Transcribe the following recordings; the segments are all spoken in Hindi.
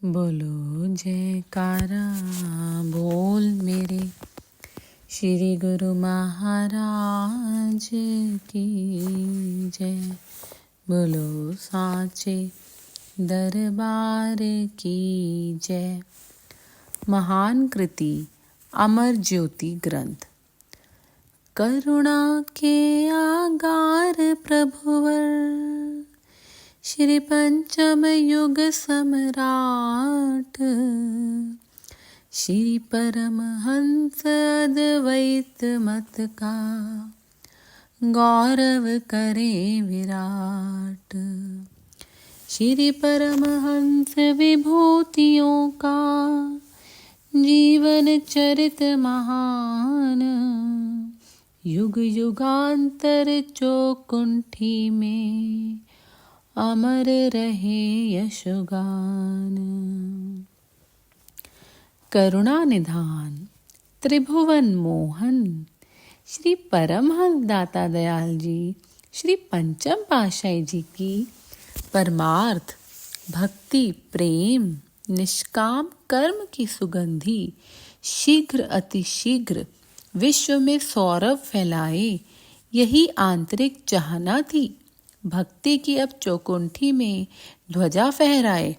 बोलो जयकारा बोल मेरे श्री गुरु महाराज की जय। बोलो साचे दरबार की जय। महान कृति अमर ज्योति ग्रंथ। करुणा के आगार प्रभुवर श्री पंचम युग सम्राट श्री परमहंस अद्वैत मत का गौरव करे विराट। श्री परमहंस विभूतियों का जीवन चरित महान युग युगांतर चौकुंठी में अमर रहे यशगान। करुणा निधान त्रिभुवन मोहन श्री परमहंस दाता दयाल जी श्री पंचम पातशाही जी की परमार्थ भक्ति प्रेम निष्काम कर्म की सुगंधी शीघ्र अतिशीघ्र विश्व में सौरभ फैलाए, यही आंतरिक चाहना थी। भक्ति की अब चौकुंठी में ध्वजा फहराए,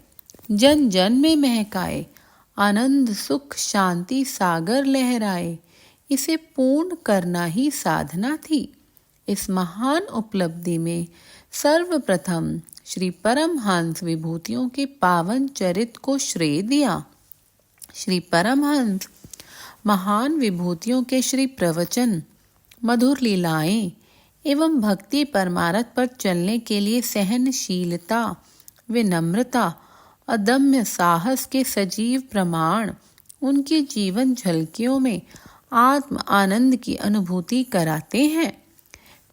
जन जन में महकाए, आनंद सुख शांति सागर लहराए, इसे पूर्ण करना ही साधना थी। इस महान उपलब्धि में सर्वप्रथम श्री परमहंस विभूतियों के पावन चरित को श्रेय दिया। श्री परमहंस महान विभूतियों के श्री प्रवचन, मधुर लीलाएं एवं भक्ति परमार्थ पर चलने के लिए सहनशीलता, विनम्रता, अदम्य साहस के सजीव प्रमाण उनकी जीवन झलकियों में आत्म आनंद की अनुभूति कराते हैं।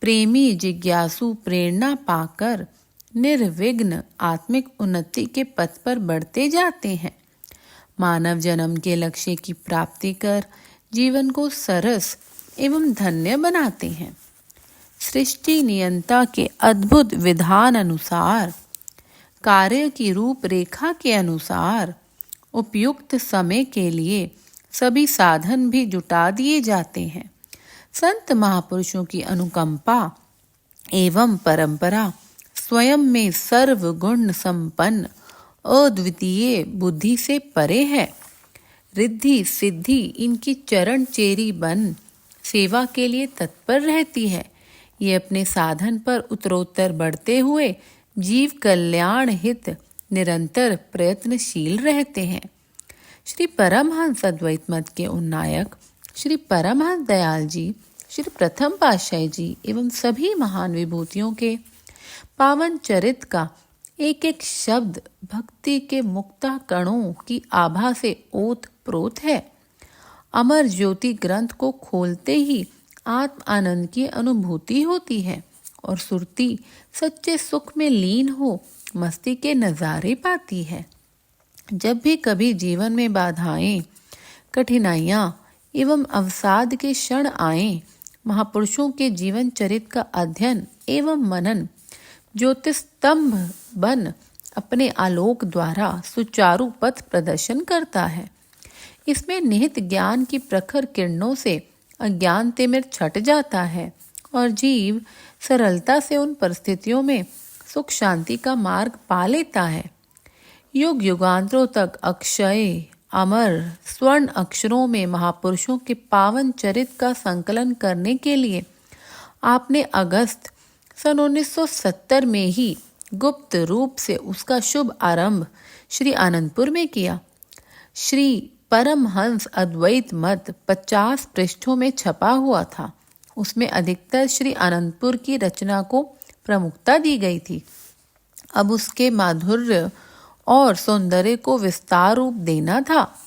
प्रेमी जिज्ञासु प्रेरणा पाकर निर्विघ्न आत्मिक उन्नति के पथ पर बढ़ते जाते हैं। मानव जन्म के लक्ष्य की प्राप्ति कर जीवन को सरस एवं धन्य बनाते हैं। सृष्टि नियंता के अद्भुत विधान अनुसार, कार्य की रूपरेखा के अनुसार उपयुक्त समय के लिए सभी साधन भी जुटा दिए जाते हैं। संत महापुरुषों की अनुकंपा एवं परंपरा स्वयं में सर्वगुण संपन्न अद्वितीय बुद्धि से परे है। रिद्धि सिद्धि इनकी चरण चेरी बन सेवा के लिए तत्पर रहती है। ये अपने साधन पर उत्तरोत्तर बढ़ते हुए जीव कल्याण हित निरंतर प्रयत्नशील रहते हैं। श्री परमहंस अद्वैत मत के उन्नायक श्री परमहंस दयाल जी, श्री प्रथम पातशाही जी एवं सभी महान विभूतियों के पावन चरित का एक एक शब्द भक्ति के मुक्ता कणों की आभा से ओत प्रोत है। अमर ज्योति ग्रंथ को खोलते ही आत्म आनंद की अनुभूति होती है और सुरती सच्चे सुख में लीन हो मस्ती के नजारे पाती है। जब भी कभी जीवन में बाधाएं, कठिनाइयां एवं अवसाद के क्षण आए, महापुरुषों के जीवन चरित का अध्ययन एवं मनन ज्योतिस्तंभ बन अपने आलोक द्वारा सुचारू पथ प्रदर्शन करता है। इसमें निहित ज्ञान की प्रखर किरणों से अज्ञान तिमिर छट जाता है और जीव सरलता से उन परिस्थितियों में सुख शांति का मार्ग पा लेता है। युग युगांतरों तक अक्षय अमर स्वर्ण अक्षरों में महापुरुषों के पावन चरित का संकलन करने के लिए आपने अगस्त सन 1970 में ही गुप्त रूप से उसका शुभ आरंभ श्री आनंदपुर में किया। श्री परमहंस अद्वैत मत 50 पृष्ठों में छपा हुआ था। उसमें अधिकतर श्री आनंदपुर की रचना को प्रमुखता दी गई थी। अब उसके माधुर्य और सौंदर्य को विस्तार रूप देना था।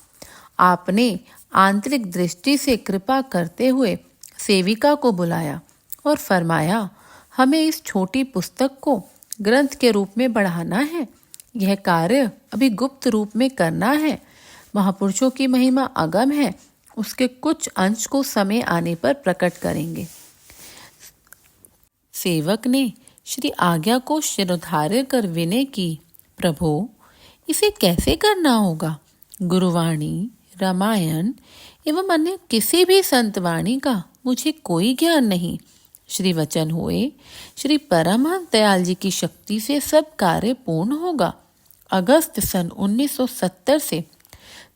आपने आंतरिक दृष्टि से कृपा करते हुए सेविका को बुलाया और फरमाया, हमें इस छोटी पुस्तक को ग्रंथ के रूप में बढ़ाना है। यह कार्य अभी गुप्त रूप में करना है। महापुरुषों की महिमा अगम है, उसके कुछ अंश को समय आने पर प्रकट करेंगे। सेवक ने श्री आज्ञा को शिरोधार्य कर विनय की, प्रभो इसे कैसे करना होगा? गुरुवाणी, रामायण एवं अन्य किसी भी संतवाणी का मुझे कोई ज्ञान नहीं। श्री वचन हुए, श्री परमहंस दयाल जी की शक्ति से सब कार्य पूर्ण होगा। अगस्त सन 1970 से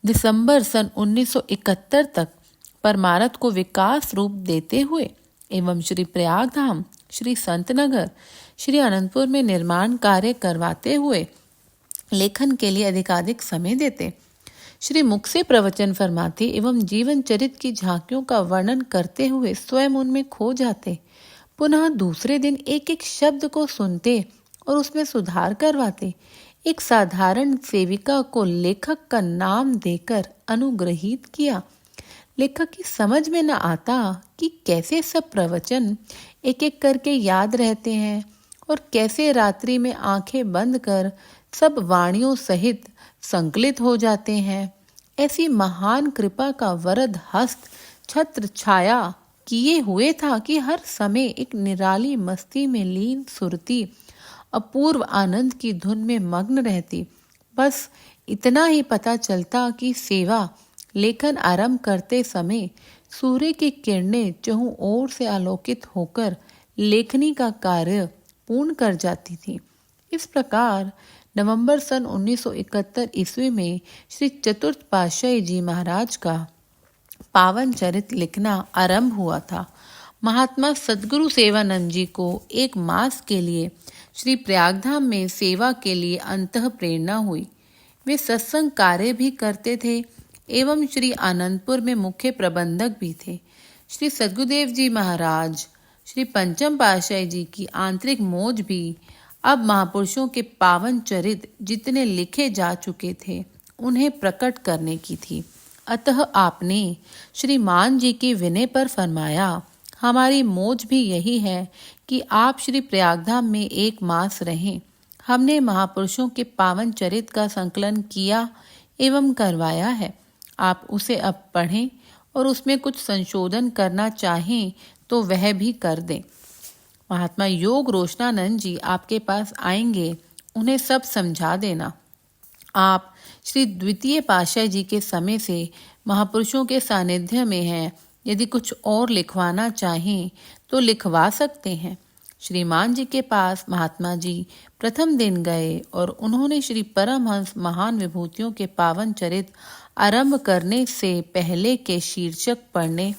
दिसंबर सन 1971 तक परमारथ को विकास रूप देते हुए एवं श्री प्रयाग धाम, श्री संतनगर, श्री अनंतपुर में निर्माण कार्य करवाते हुए लेखन के लिए अधिकाधिक समय देते। श्री मुख से प्रवचन फरमाते एवं जीवन चरित की झांकियों का वर्णन करते हुए स्वयं उनमें खो जाते। पुनः दूसरे दिन एक एक शब्द को सुनते और उसमें सुधार करवाते। एक साधारण सेविका को लेखक का नाम देकर अनुग्रहित किया। लेखक की समझ में न आता कि कैसे सब प्रवचन एक एक करके याद रहते हैं और कैसे रात्रि में आंखें बंद कर सब वाणियों सहित संकलित हो जाते हैं। ऐसी महान कृपा का वरद हस्त छत्र छाया किए हुए था कि हर समय एक निराली मस्ती में लीन सुरती अपूर्व आनंद की धुन में मग्न रहती। बस इतना ही पता चलता कि सेवा लेखन आरंभ करते समय सूर्य की किरणें चहुं ओर से आलोकित होकर लेखनी का कार्य पूर्ण कर जाती थी। इस प्रकार नवंबर सन 1971 ईस्वी में श्री चतुर्थ पातशाही जी महाराज का पावन चरित लिखना आरंभ हुआ था। महात्मा सद्गुरु सेवानंद जी को एक मास के लिए श्री प्रयागधाम में सेवा के लिए अंतः प्रेरणा हुई। वे सत्संग कार्य भी करते थे एवं श्री आनंदपुर में मुख्य प्रबंधक भी थे। श्री सद्गुरुदेव जी महाराज, श्री पंचम पातशाही जी की आंतरिक मौज भी अब महापुरुषों के पावन चरित जितने लिखे जा चुके थे उन्हें प्रकट करने की थी। अतः आपने श्री मान जी की विनय पर फरमाया, हमारी मौज भी यही है कि आप श्री प्रयागधाम में एक मास रहें। हमने महापुरुषों के पावन चरित का संकलन किया एवं करवाया है। आप उसे अब पढ़ें और उसमें कुछ संशोधन करना चाहें तो वह भी कर दें। महात्मा योग रोशनानंद जी आपके पास आएंगे, उन्हें सब समझा देना। आप श्री द्वितीय पातशाही जी के समय से महापुरुषों के सानिध्य में हैं। यदि कुछ और लिखवाना चाहें तो लिखवा सकते हैं। श्रीमान जी के पास महात्मा जी प्रथम दिन गए और उन्होंने श्री परमहंस महान विभूतियों के पावन चरित आरंभ करने से पहले के शीर्षक पढ़ने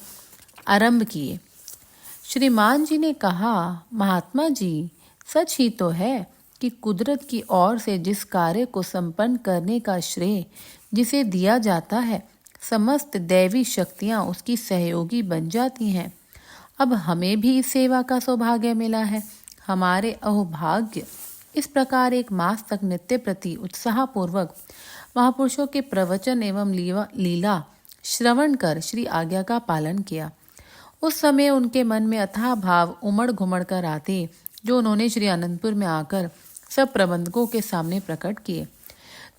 आरंभ किए। श्रीमान जी ने कहा, महात्मा जी, सच ही तो है कि कुदरत की ओर से जिस कार्य को संपन्न करने का श्रेय जिसे दिया जाता है, समस्त दैवी शक्तियां उसकी सहयोगी बन जाती हैं। अब हमें भी इस सेवा का सौभाग्य मिला है। हमारे अहोभाग्य। इस प्रकार एक मास तक नित्य प्रति उत्साहपूर्वक महापुरुषों के प्रवचन एवं लीला श्रवण कर श्री आज्ञा का पालन किया। उस समय उनके मन में अथाह भाव उमड़ घुमड़ कर आते, जो उन्होंने श्री अनंतपुर में आकर सब प्रबंधकों के सामने प्रकट किए।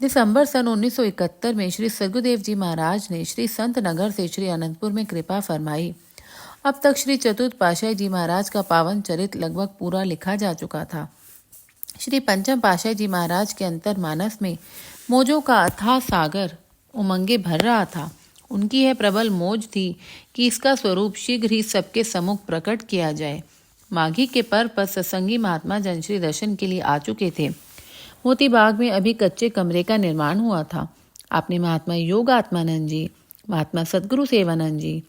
दिसंबर सन 1971 में श्री सद्गुरुदेव जी महाराज ने श्री संत नगर से श्री अनंतपुर में कृपा फरमाई। अब तक श्री चतुर्थ पातशाही जी महाराज का पावन चरित लगभग पूरा लिखा जा चुका था। श्री पंचम पातशाही जी महाराज के अंतर्मानस में मौजों का अथाह सागर उमंगे भर रहा था। उनकी यह प्रबल मौज थी कि इसका स्वरूप शीघ्र ही सबके सम्मुख प्रकट किया जाए। माघी के पर्व पर सत्संगी महात्मा जन श्री दर्शन के लिए आ चुके थे। मोती बाग में अभी कच्चे कमरे का निर्माण हुआ था। आपने महात्मा योग आत्मानंद जी, महात्मा सद्गुरु सेवानंद जी,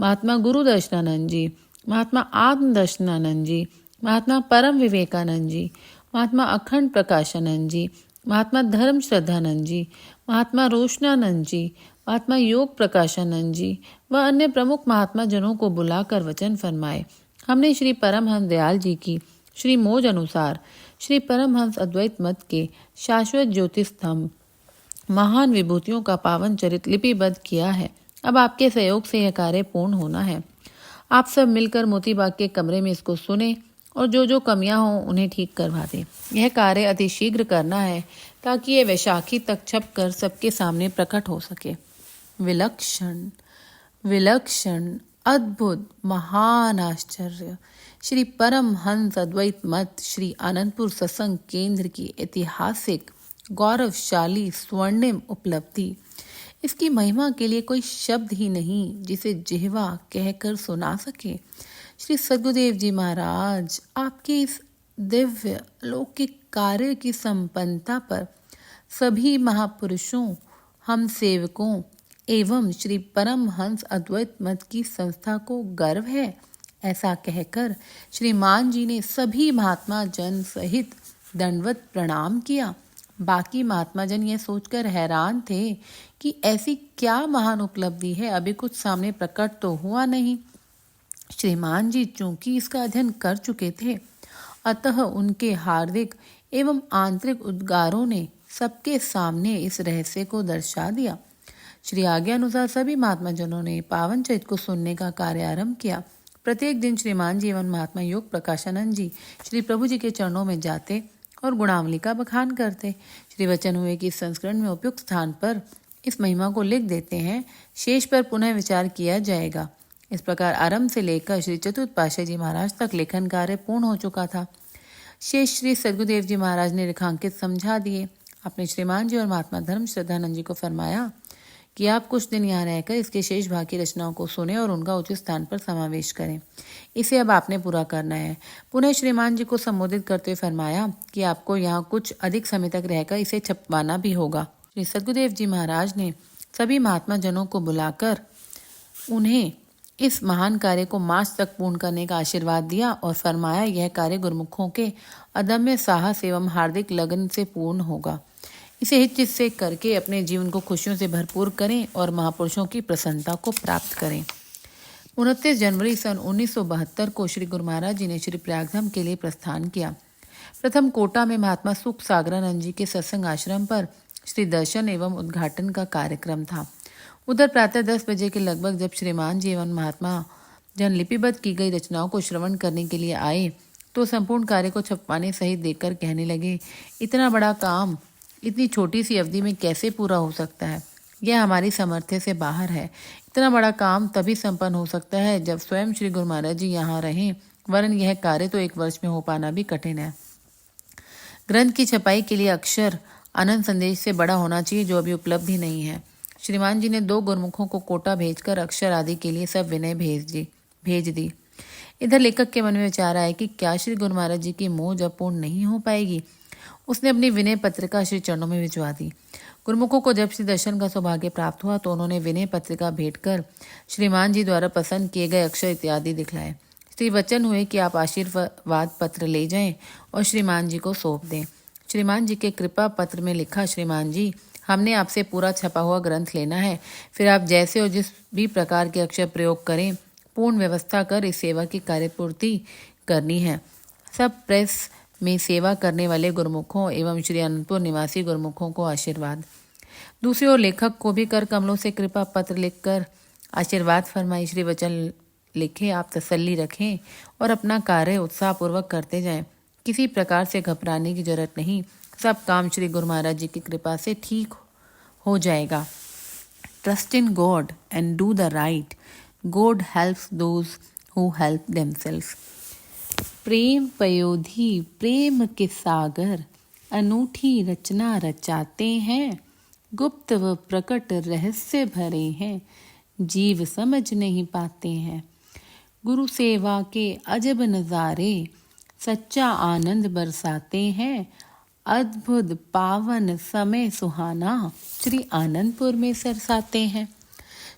महात्मा गुरु दर्शनानंद जी, महात्मा आत्म दर्शनानंद जी, महात्मा परम विवेकानंद जी, महात्मा अखंड प्रकाशानंद जी, महात्मा धर्म श्रद्धानंद जी, महात्मा रोशनानंद जी, महात्मा योग प्रकाशानंद जी व अन्य प्रमुख महात्मा जनों को बुलाकर वचन फरमाए। हमने श्री परमहंस दयाल जी की श्री मौज अनुसार श्री परमहंस अद्वैत मत के शाश्वत ज्योति स्तंभ महान विभूतियों का पावन चरित लिपिबद्ध किया है। अब आपके सहयोग से यह कार्य पूर्ण होना है। आप सब मिलकर मोतीबाग के कमरे में इसको सुने और जो जो कमियां हों उन्हें ठीक करवा दें। यह कार्य अति शीघ्र करना है ताकि ये वैशाखी तक छपकर सबके सामने प्रकट हो सके। विलक्षण, विलक्षण, अद्भुत, महान आश्चर्य श्री परमहंस अद्वैत मत श्री आनंदपुर सत्संग केंद्र की ऐतिहासिक गौरवशाली स्वर्णिम उपलब्धि। इसकी महिमा के लिए कोई शब्द ही नहीं जिसे जिह्वा कहकर सुना सके। श्री सद्गुरुदेव जी महाराज आपके इस दिव्य लौकिक कार्य की संपन्नता पर सभी महापुरुषों, हम सेवकों एवं श्री परमहंस अद्वैत मत की संस्था को गर्व है। ऐसा कहकर श्रीमान जी ने सभी महात्मा जन सहित दंडवत प्रणाम किया। बाकी महात्मा जन यह सोचकर हैरान थे कि ऐसी क्या महान उपलब्धि है, अभी कुछ सामने प्रकट तो हुआ नहीं। श्रीमान जी चूंकि इसका अध्ययन कर चुके थे, अतः उनके हार्दिक एवं आंतरिक उद्गारों ने सबके सामने इस रहस्य को दर्शा दिया। श्री आज्ञा अनुसार सभी महात्मा जनों ने पावन चरित्र को सुनने का कार्य आरंभ किया। प्रत्येक दिन श्रीमान जी एवं महात्मा योग प्रकाशानंद जी श्री प्रभु जी के चरणों में जाते और गुणावली का बखान करते। श्री वचन हुए कि इस संस्करण में उपयुक्त स्थान पर इस महिमा को लिख देते हैं, शेष पर पुनः विचार किया जाएगा। इस प्रकार आरंभ से लेकर श्री चतुर्थ पातशाही जी महाराज तक लेखन कार्य पूर्ण हो चुका था। शेष श्री सद्गुरुदेव जी महाराज ने रेखांकित समझा दिए। अपने श्रीमान जी और महात्मा धर्म श्रद्धानंद जी को फरमाया कि आप कुछ दिन यहाँ रहकर इसके शेष भाग की रचनाओं को सुने और उनका उचित स्थान पर समावेश करें। इसे अब आपने पूरा करना है। पुनः श्रीमान जी को संबोधित करते हुए फरमाया कि आपको यहाँ कुछ अधिक समय तक रहकर इसे छपवाना भी होगा। श्री सद्गुरुदेव जी महाराज ने सभी महात्मा जनों को बुलाकर उन्हें इस महान कार्य को मार्च तक पूर्ण करने का आशीर्वाद दिया और फरमाया, यह कार्य गुरुमुखों के अदम्य साहस एवं हार्दिक लगन से पूर्ण होगा। इसे हित से करके अपने जीवन को खुशियों से भरपूर करें और महापुरुषों की प्रसन्नता को प्राप्त करें। 29 जनवरी सन 1972 को श्री गुरु महाराज जी ने श्री प्रयागधाम के लिए प्रस्थान किया। प्रथम कोटा में महात्मा सुख सागरानंद जी के सत्संग आश्रम पर श्री दर्शन एवं उद्घाटन का कार्यक्रम था। उधर प्रातः 10 बजे के लगभग जब श्रीमान जी एवं महात्मा जन लिपिबद्ध की गई रचनाओं को श्रवण करने के लिए आए तो संपूर्ण कार्य को छपवाने सहित देखकर कहने लगे, इतना बड़ा काम इतनी छोटी सी अवधि में कैसे पूरा हो सकता है? यह हमारी सामर्थ्य से बाहर है। इतना बड़ा काम तभी संपन्न हो सकता है जब स्वयं श्री गुरु महाराज जी यहाँ रहें, वरन यह कार्य तो 1 वर्ष में हो पाना भी कठिन है। ग्रंथ की छपाई के लिए अक्षर आनंद संदेश से बड़ा होना चाहिए, जो अभी उपलब्ध ही नहीं है। श्रीमान जी ने 2 गुरुमुखों को कोटा भेजकर अक्षर आदि के लिए सब विनय भेज दी। इधर लेखक के मन में विचार आया कि क्या श्री गुरु महाराज जी की मोह जब पूर्ण नहीं हो पाएगी। उसने अपनी विनय पत्रिका श्री चरणों में भिजवा दी। गुरुमुखों को जब श्री दर्शन का सौभाग्य प्राप्त हुआ तो उन्होंने विनय पत्रिका भेंट कर श्रीमान जी द्वारा पसंद किए गए अक्षर इत्यादि दिखलाए। श्री वचन हुए कि आप आशीर्वाद पत्र ले जाएं और श्रीमान जी को सौंप दें। श्रीमान जी के कृपा पत्र में लिखा, श्रीमान जी, हमने आपसे पूरा छपा हुआ ग्रंथ लेना है, फिर आप जैसे और जिस भी प्रकार के अक्षर प्रयोग करें, पूर्ण व्यवस्था कर इस सेवा की कार्यपूर्ति करनी है। सब प्रेस में सेवा करने वाले गुरुमुखों एवं श्री अनंतपुर निवासी गुरुमुखों को आशीर्वाद। दूसरी ओर लेखक को भी कर कमलों से कृपा पत्र लिखकर आशीर्वाद फरमाई। श्री वचन लिखे, आप तसल्ली रखें और अपना कार्य उत्साहपूर्वक करते जाएं। किसी प्रकार से घबराने की जरूरत नहीं, सब काम श्री गुरु महाराज जी की कृपा से ठीक हो जाएगा। Trust in God and do the right, God helps those who help themselves. प्रेम पयोधी प्रेम के सागर, अनूठी रचना रचाते हैं, गुप्त व प्रकट रहस्य भरे हैं, जीव समझ नहीं पाते हैं। गुरु सेवा के अजब नज़ारे, सच्चा आनंद बरसाते हैं, अद्भुत पावन समय सुहाना श्री आनंदपुर में सरसाते हैं।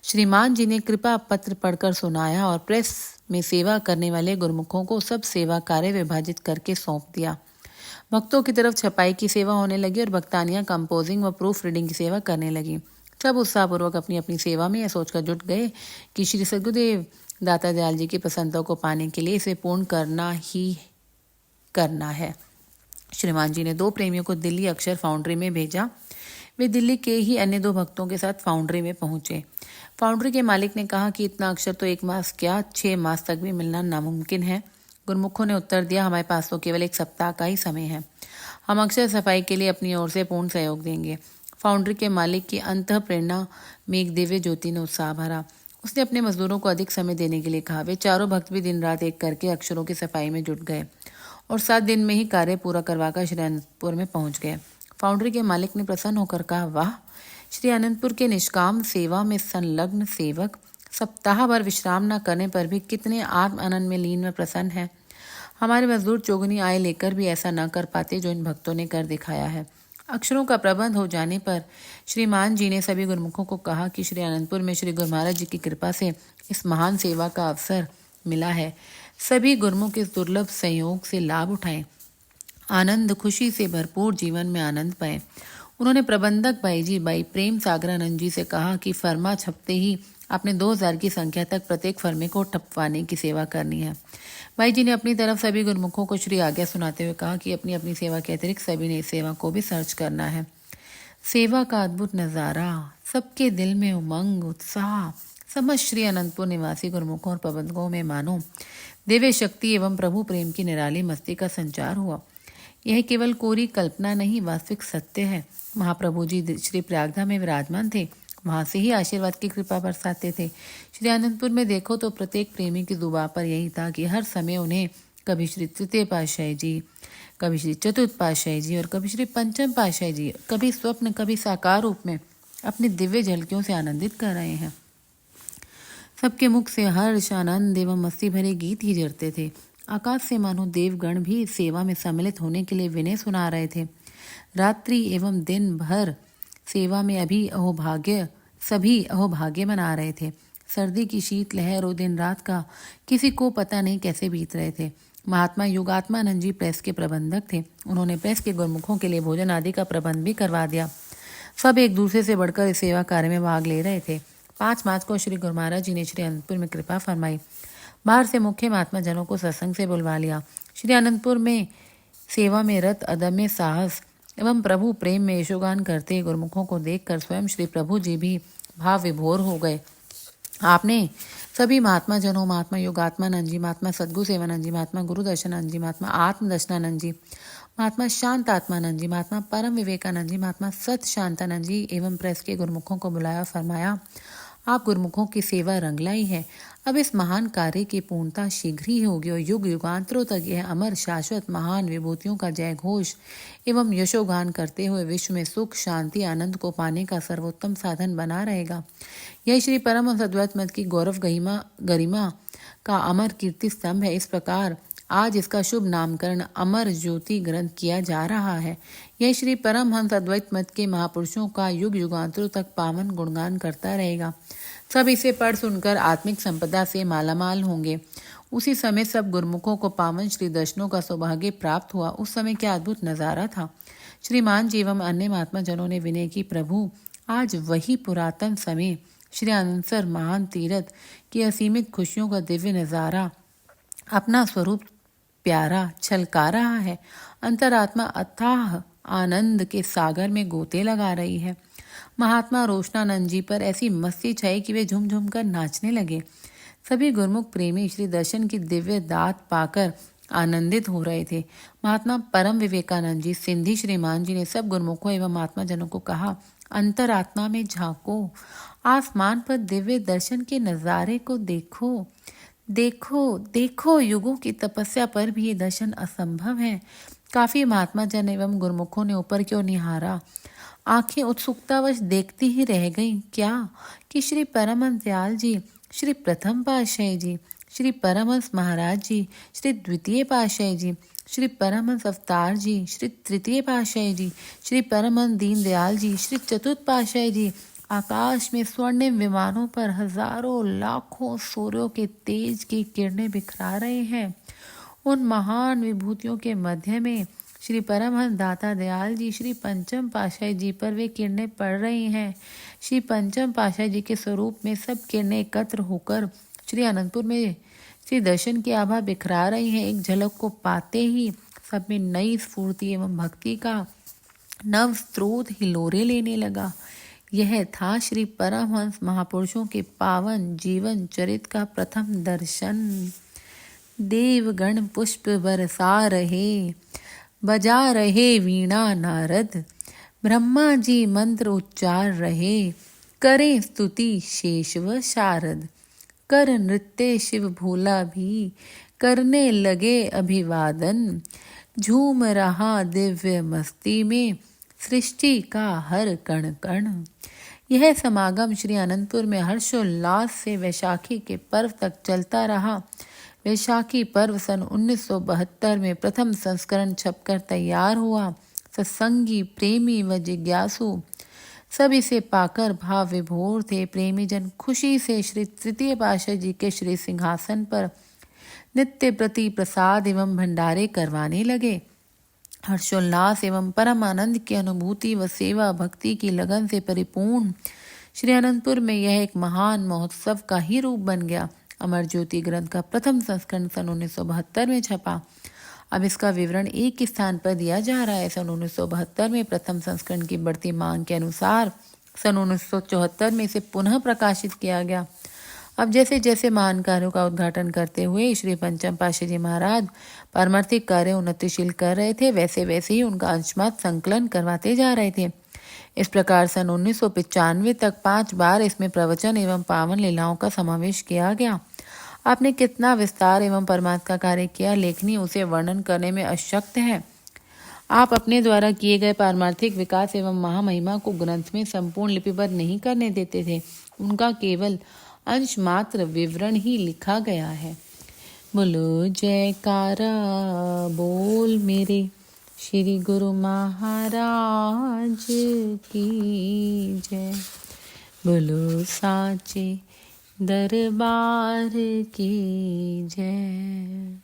श्रीमान जी ने कृपा पत्र पढ़कर सुनाया और प्रेस में सेवा करने वाले गुरुमुखों को सब सेवा कार्य विभाजित करके सौंप दिया। भक्तों की तरफ छपाई की सेवा होने लगी और भक्तानियां कंपोजिंग व प्रूफ रीडिंग की सेवा करने लगी। सब उत्साहपूर्वक अपनी अपनी सेवा में यह सोचकर जुट गए कि श्री सद्गुरुदेव दाता दयाल जी की प्रसन्नता को पाने के लिए इसे पूर्ण करना ही करना है। श्रीमान जी ने 2 प्रेमियों को दिल्ली अक्षर फाउंड्री में भेजा। वे दिल्ली के ही अन्य 2 भक्तों के साथ फाउंड्री में पहुंचे। फाउंड्री के मालिक ने कहा कि इतना अक्षर तो 1 मास क्या 6 मास तक भी मिलना नामुमकिन है। गुरुमुखों ने उत्तर दिया, हमारे पास तो केवल 1 सप्ताह का ही समय है। हम अक्षर सफाई के लिए अपनी ओर से पूर्ण सहयोग देंगे। फाउंड्री के मालिक की अंतः प्रेरणा में एक दिव्य ज्योति ने उत्साह भरा। उसने अपने मजदूरों को अधिक समय देने के लिए कहा। वे चारों भक्त भी दिन रात एक करके अक्षरों की सफाई में जुट गए और 7 दिन में ही कार्य पूरा करवाकर श्री अनंतपुर में पहुंच गए। फाउंड्री के मालिक ने प्रसन्न होकर कहा, वाह, श्री अनंतपुर के निष्काम सेवा में संलग्न सेवक सप्ताह भर विश्राम न करने पर भी कितने आत्म आनंद में लीन व प्रसन्न है। हमारे मजदूर चौगुनी आय लेकर भी ऐसा न कर पाते जो इन भक्तों ने कर दिखाया है। अक्षरों का प्रबंध हो जाने पर श्रीमान जी ने सभी गुरुमुखों को कहा कि श्री अनंतपुर में श्री गुरु महाराज जी की कृपा से इस महान सेवा का अवसर मिला है। सभी गुरुमुख इस दुर्लभ संयोग से लाभ उठाएं, आनंद खुशी से भरपूर जीवन में आनंद पाएं। उन्होंने प्रबंधक भाई प्रेम सागरानंद जी से कहा कि फर्मा छपते ही आपने 2000 की संख्या तक प्रत्येक फर्मे को ठपवाने की सेवा करनी है। भाई जी ने अपनी तरफ सभी गुरुमुखों को श्री आज्ञा सुनाते हुए कहा कि अपनी अपनी सेवा के अतिरिक्त सभी ने इस सेवा को भी सर्च करना है। सेवा का अद्भुत नज़ारा, सबके दिल में उमंग उत्साह, समस्त श्री अनंतपुर निवासी गुरुमुखों और प्रबंधकों में मानो दिव्य शक्ति एवं प्रभु प्रेम की निराली मस्ती का संचार हुआ। यह केवल कोरी कल्पना नहीं, वास्तविक सत्य है। महाप्रभु जी श्री प्रयागधाम में विराजमान थे, वहां से ही आशीर्वाद की कृपा बरसाते थे। श्री आनंदपुर में देखो तो प्रत्येक प्रेमी की जुबान पर यही था कि हर समय उन्हें कभी श्री तृतीय पातशाही जी, कभी श्री चतुर्थ पातशाही जी और कभी श्री पंचम पातशाही जी, कभी स्वप्न कभी साकार रूप में अपनी दिव्य झलकियों से आनंदित कर रहे हैं। सबके मुख से हर्ष, आनंद एवं मस्ती भरे गीत ही जरते थे। आकाश से मानो देवगण भी इस सेवा में सम्मिलित होने के लिए विनय सुना रहे थे। रात्रि एवं दिन भर सेवा में सभी अहोभाग्य मना रहे थे। सर्दी की शीत लहर और दिन रात का किसी को पता नहीं कैसे बीत रहे थे। महात्मा योगात्मानंद जी प्रेस के प्रबंधक थे। उन्होंने प्रेस के गुरुमुखों के लिए भोजन आदि का प्रबंध भी करवा दिया। सब एक दूसरे से बढ़कर इस सेवा कार्य में भाग ले रहे थे। 5 मार्च को श्री गुरु महाराज जी ने श्री अनंतपुर में कृपा फरमाई। बाहर से मुख्य महात्मा जनों को सत्संग से बुलवा लिया। श्री अनंतपुर में सेवा में रत अदम्य साहस एवं प्रभु प्रेम में यशोगान करते गुरुमुखों को देखकर स्वयं श्री प्रभु जी भी भाव विभोर हो गए। आपने सभी महात्मा जनों, महात्मा योगात्मानंद जी, महात्मा सद्गु सेवानंद जी, महात्मा गुरु दर्शनानंद जी, महात्मा आत्म दर्शनानंद जी, महात्मा शांत आत्मानंद जी, महात्मा परम विवेकानंद जी, महात्मा सत शांतानंद जी एवं प्रेस के गुरुमुखों को बुलाया। फरमाया, आप गुरुमुखों की सेवा रंगलाई है। अब इस महान कार्य की पूर्णता शीघ्र ही होगी और युग युगांतरों तक यह अमर शाश्वत महान विभूतियों का जय घोष एवं यशोगान करते हुए विश्व में सुख शांति आनंद को पाने का सर्वोत्तम साधन बना रहेगा। यह श्री परमहंस अद्वैत मत की गौरव गरिमा का अमर कीर्ति स्तंभ है। इस प्रकार आज इसका शुभ नामकरण अमर ज्योति ग्रंथ किया जा रहा है। यह श्री परमहंस अद्वैत मत के महापुरुषों का युग युगांतरों तक पावन गुणगान करता रहेगा। सब इसे पढ़ सुनकर आत्मिक संपदा से मालामाल होंगे। उसी समय सब गुरुमुखों को पावन श्री दर्शनों का सौभाग्य प्राप्त हुआ। उस समय क्या अद्भुत नजारा था। श्रीमान जी एवं अन्य महात्मा जनों ने विनय की, प्रभु आज वही पुरातन समय श्री अनंतसर महान तीर्थ की असीमित खुशियों का दिव्य नजारा अपना स्वरूप प्यारा छलका रहा है। अंतरात्मा अथाह आनंद के सागर में गोते लगा रही है। महात्मा रोशनानंद जी पर ऐसी मस्ती छाई कि वे झूम झूम कर नाचने लगे। सभी गुरुमुख प्रेमी श्री दर्शन की दिव्य दात पाकर आनंदित हो रहे थे। महात्मा परम विवेकानंद जी, सिंधी श्रीमान जी ने सब गुरुमुखों एवं महात्मा जनों को कहा, अंतरात्मा में झांको, आसमान पर दिव्य दर्शन के नजारे को देखो। देखो देखो, युगों की तपस्या पर भी ये दर्शन असंभव है। काफी महात्मा जन एवं गुरुमुखों ने ऊपर की ओर निहारा। आंखें उत्सुकतावश देखती ही रह गईं। क्या कि श्री परमहंस दयाल जी, श्री प्रथम पातशाही जी, श्री परमहंस महाराज जी, श्री द्वितीय पातशाही जी, श्री परमहंस अवतार जी, श्री तृतीय पातशाही जी, श्री परमहंस दीनदयाल जी, श्री चतुर्थ पातशाही जी आकाश में स्वर्णिम विमानों पर हजारों लाखों सूर्यों के तेज की किरणें बिखरा रहे हैं। उन महान विभूतियों के मध्य में श्री परमहंस दाता दयाल जी, श्री पंचम पातशाही जी पर वे किरणें पड़ रही हैं। श्री पंचम पातशाही जी के स्वरूप में सब किरणें एकत्र होकर श्री अनंतपुर में श्री दर्शन की आभा बिखरा रही हैं। एक झलक को पाते ही सब में नई स्फूर्ति एवं भक्ति का नव स्रोत हिलोरे लेने लगा। यह था श्री परमहंस महापुरुषों के पावन जीवन चरित का प्रथम दर्शन। देवगण पुष्प बरसा रहे, बजा रहे वीणा नारद, ब्रह्मा जी मंत्र उच्चार रहे, करें स्तुति शेष व शारद। कर नृत्य शिव भोला भी करने लगे अभिवादन, झूम रहा दिव्य मस्ती में सृष्टि का हर कण कण। यह समागम श्री अनंतपुर में हर्षोल्लास से वैशाखी के पर्व तक चलता रहा। वैशाखी पर्व सन 1972 में प्रथम संस्करण छपकर तैयार हुआ। सत्संगी, प्रेमी व जिज्ञासु सब इसे पाकर भाव विभोर थे। प्रेमी जन खुशी से श्री तृतीय पातशाह जी के श्री सिंहासन पर नित्य प्रति प्रसाद एवं भंडारे करवाने लगे। हर्षोल्लास एवं परम आनंद की अनुभूति व सेवा भक्ति की लगन से परिपूर्ण श्री अनंतपुर में यह एक महान महोत्सव का ही रूप बन गया। अमर ज्योति ग्रंथ का प्रथम संस्करण सन 1972 में छपा। अब इसका विवरण एक ही स्थान पर दिया जा रहा है। सन 1972 में प्रथम संस्करण की बढ़ती मांग के अनुसार सन 1974 में इसे पुनः प्रकाशित किया गया। अब जैसे जैसे महान कार्यों का उद्घाटन करते हुए श्री पंचम पातशाह जी महाराज पारमार्थिक कार्य उन्नतिशील कर रहे थे, वैसे वैसे ही उनका अंशमात्र संकलन करवाते जा रहे थे। इस प्रकार सन 1995 तक 5 बार इसमें प्रवचन एवं पावन लीलाओं का समावेश किया गया। आपने कितना विस्तार एवं परमात्मा का कार्य किया, लेखनी उसे वर्णन करने में अशक्त है। आप अपने द्वारा किए गए पारमार्थिक विकास एवं महामहिमा को ग्रंथ में संपूर्ण लिपिबद्ध नहीं करने देते थे, उनका केवल अंश मात्र विवरण ही लिखा गया है। बोलो जयकारा बोल मेरे श्री गुरु महाराज की जय। बोलो साचे दरबार की जय।